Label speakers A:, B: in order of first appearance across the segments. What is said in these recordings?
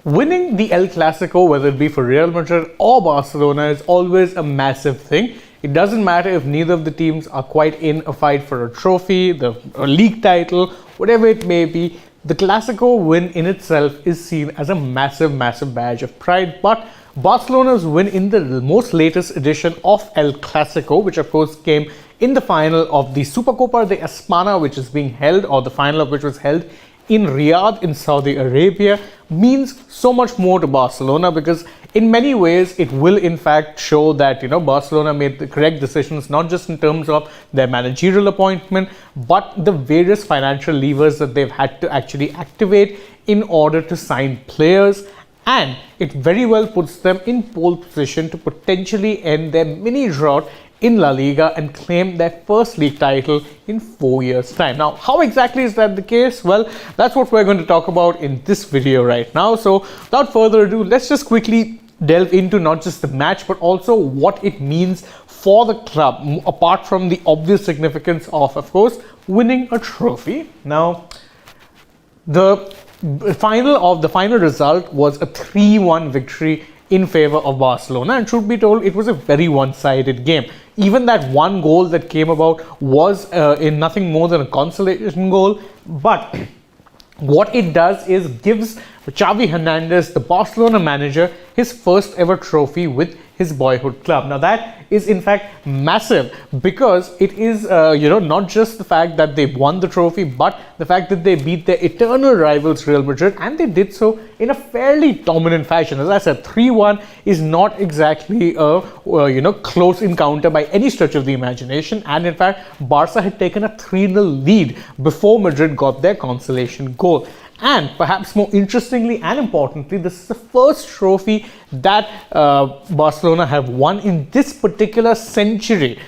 A: Winning the El Clasico, whether it be for Real Madrid or Barcelona, is always a massive thing. It doesn't matter if neither of the teams are quite in a fight for a trophy, a league title, whatever it may be. The Clasico win in itself is seen as a massive, massive badge of pride. But Barcelona's win in the most latest edition of El Clasico, which of course came in the final of the Supercopa de España, which is being held, or the final of which was held in Riyadh in Saudi Arabia, means so much more to Barcelona, because in many ways it will in fact show that Barcelona made the correct decisions, not just in terms of their managerial appointment, but the various financial levers that they've had to actually activate in order to sign players. And it very well puts them in pole position to potentially end their mini drought in La Liga and claim their first league title in 4 years' time. Now, how exactly is that the case? Well, that's what we're going to talk about in this video right now. So without further ado, let's just quickly delve into not just the match, but also what it means for the club, apart from the obvious significance of course, winning a trophy. Now, the final result was a 3-1 victory in favor of Barcelona, and truth be told, it was a very one-sided game. Even that one goal that came about was in nothing more than a consolation goal, but what it does is gives Xavi Hernandez, the Barcelona manager, his first ever trophy with his boyhood club. Now that is in fact massive, because it is not just the fact that they won the trophy, but the fact that they beat their eternal rivals Real Madrid, and they did so in a fairly dominant fashion. As I said, 3-1 is not exactly a close encounter by any stretch of the imagination, and in fact Barca had taken a 3-0 lead before Madrid got their consolation goal. And perhaps more interestingly and importantly, this is the first trophy that Barcelona have won in this particular century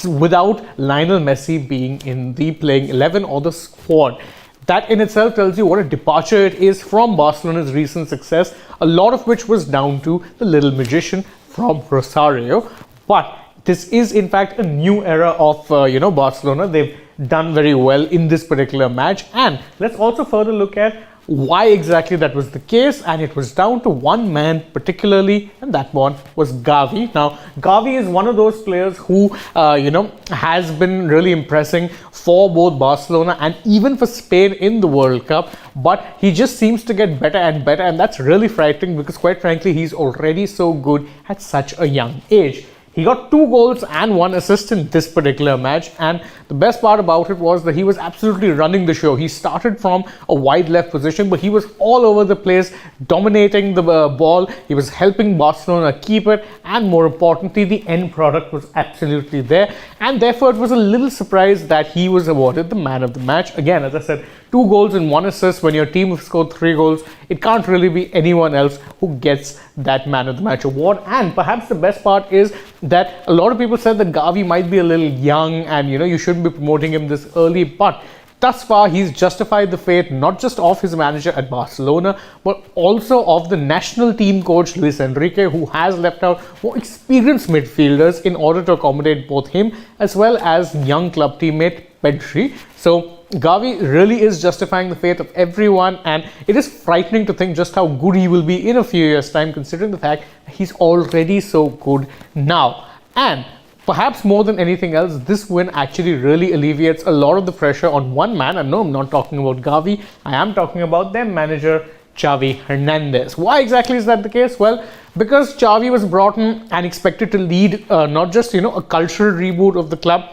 A: without Lionel Messi being in the playing 11 or the squad. That in itself tells you what a departure it is from Barcelona's recent success, a lot of which was down to the little magician from Rosario. But this is in fact a new era of Barcelona. They've done very well in this particular match, and let's also further look at why exactly that was the case. And it was down to one man particularly, and that one was Xavi. Now Xavi is one of those players who has been really impressing for both Barcelona and even for Spain in the World Cup, but he just seems to get better and better, and that's really frightening, because quite frankly he's already so good at such a young age. He got 2 goals and 1 assist in this particular match, and the best part about it was that he was absolutely running the show. He started from a wide left position, but he was all over the place, dominating the ball. He was helping Barcelona keep it, and more importantly, the end product was absolutely there, and therefore it was a little surprise that he was awarded the man of the match. Again, as I said, 2 goals and 1 assist. When your team has scored 3 goals, it can't really be anyone else who gets that man of the match award. And perhaps the best part is that a lot of people said that Xavi might be a little young, and you shouldn't be promoting him this early, but thus far he's justified the fate not just of his manager at Barcelona, but also of the national team coach Luis Enrique, who has left out more experienced midfielders in order to accommodate both him as well as young club teammate Pedri. So Xavi really is justifying the fate of everyone, and it is frightening to think just how good he will be in a few years' time, considering the fact that he's already so good now. And perhaps more than anything else, this win actually really alleviates a lot of the pressure on one man. And no, I'm not talking about Xavi, I am talking about their manager Xavi Hernandez. Why exactly is that the case? Well, because Xavi was brought in and expected to lead not just a cultural reboot of the club,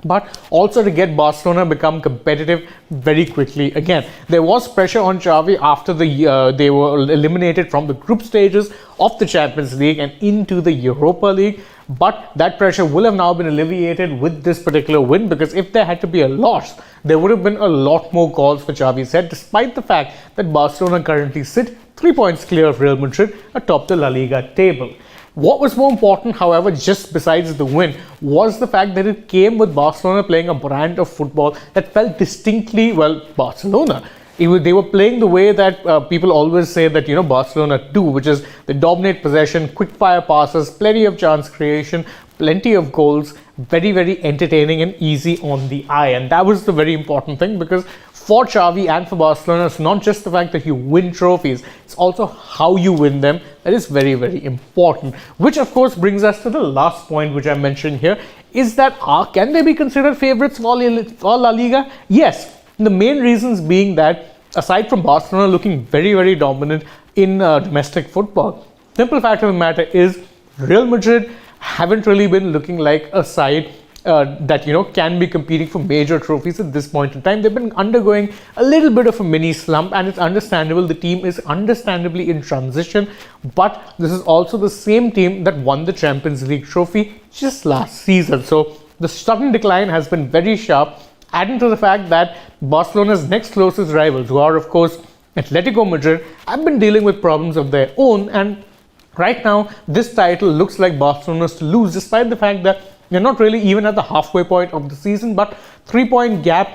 A: but also to get Barcelona become competitive very quickly again. There was pressure on Xavi after they were eliminated from the group stages of the Champions League and into the Europa League, but that pressure will have now been alleviated with this particular win, because if there had to be a loss, there would have been a lot more calls for Xavi's head, despite the fact that Barcelona currently sit 3 points clear of Real Madrid atop the La Liga table. What was more important, however, just besides the win, was the fact that it came with Barcelona playing a brand of football that felt distinctly, well, Barcelona. They were playing the way that people always say that Barcelona do, which is they dominate possession, quick fire passes, plenty of chance creation, plenty of goals, very, very entertaining and easy on the eye. And that was the very important thing, because for Xavi and for Barcelona, it's not just the fact that you win trophies, it's also how you win them that is very, very important. Which of course brings us to the last point which I mentioned here, is that can they be considered favorites for La Liga? Yes. The main reasons being that aside from Barcelona looking very, very dominant in domestic football, simple fact of the matter is Real Madrid haven't really been looking like a side that can be competing for major trophies at this point in time. They've been undergoing a little bit of a mini slump, and it's understandable. The team is understandably in transition, but this is also the same team that won the Champions League trophy just last season. So the sudden decline has been very sharp, adding to the fact that Barcelona's next closest rivals, who are of course Atletico Madrid, have been dealing with problems of their own, and right now this title looks like Barcelona's to lose, despite the fact that they're not really even at the halfway point of the season, but 3-point gap.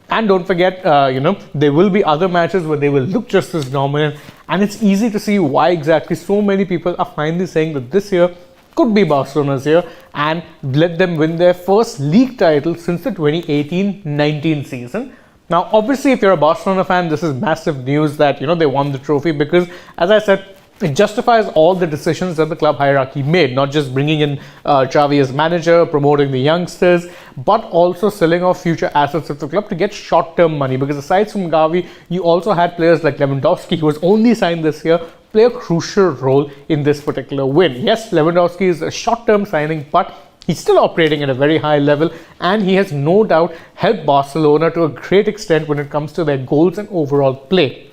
A: And don't forget, there will be other matches where they will look just as dominant, and it's easy to see why exactly so many people are finally saying that this year could be Barcelona's year and let them win their first league title since the 2018-19 season. Now, obviously, if you're a Barcelona fan, this is massive news that they won the trophy, because, as I said, it justifies all the decisions that the club hierarchy made, not just bringing in Xavi as manager, promoting the youngsters, but also selling off future assets of the club to get short-term money. Because aside from Xavi, you also had players like Lewandowski, who was only signed this year, play a crucial role in this particular win. Yes, Lewandowski is a short-term signing, but he's still operating at a very high level, and he has no doubt helped Barcelona to a great extent when it comes to their goals and overall play.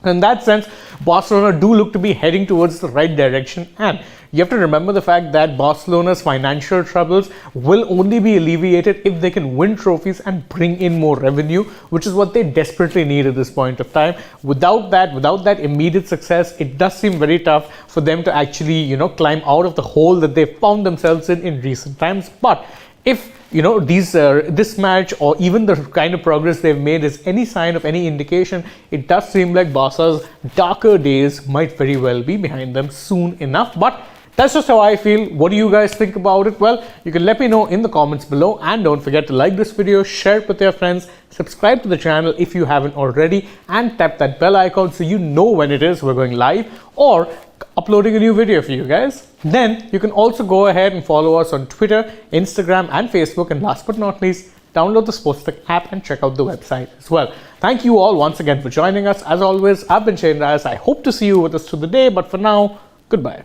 A: In that sense, Barcelona do look to be heading towards the right direction, and you have to remember the fact that Barcelona's financial troubles will only be alleviated if they can win trophies and bring in more revenue, which is what they desperately need at this point of time. Without that immediate success, it does seem very tough for them to actually, climb out of the hole that they've found themselves in recent times. But if this match, or even the kind of progress they've made, is any sign of any indication, it does seem like Barca's darker days might very well be behind them soon enough. But that's just how I feel. What do you guys think about it? Well, you can let me know in the comments below, and don't forget to like this video, share it with your friends, subscribe to the channel if you haven't already, and tap that bell icon so you know when it is we're going live or uploading a new video for you guys. Then you can also go ahead and follow us on Twitter, Instagram and Facebook, and last but not least, download the AajTak app and check out the website as well. Thank you all once again for joining us. As always, I've been Shane Reyes. I hope to see you with us through the day, but for now, goodbye.